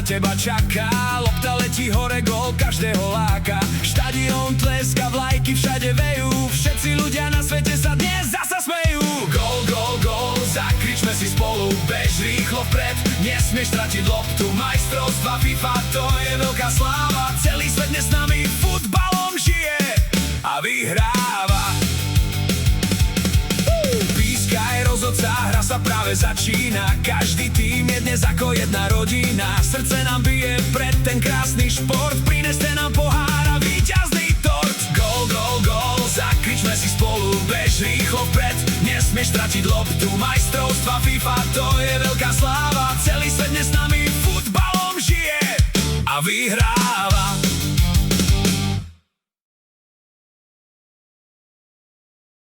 teba čaká. Lopta letí hore, gól každého láka. Štadión tleska, vlajky všade vejú. Všetci ľudia na svete sa dnes zasa smejú. Gól, gól, gól, zakričme si spolu. Bež rýchlo vpred, nesmieš stratiť loptu. Majstrovstva FIFA, to je veľká sláva. Celý svet dnes s nami futbalom žije a vyhráva. Pískaj rozhodca, hra sa práve začína. Každý tým je dnes ako jedna rodina. Srdce nám bije pred ten krásny šport. Prineste nám pohár a víťazný tort. Gól, gól, gól, zakričme si spolu. Bež rýchlo vpred, nesmieš stratiť loptu. Majstrovstva FIFA, to je veľká sláva. Celý svet dnes s nami futbalom žije a vyhráva.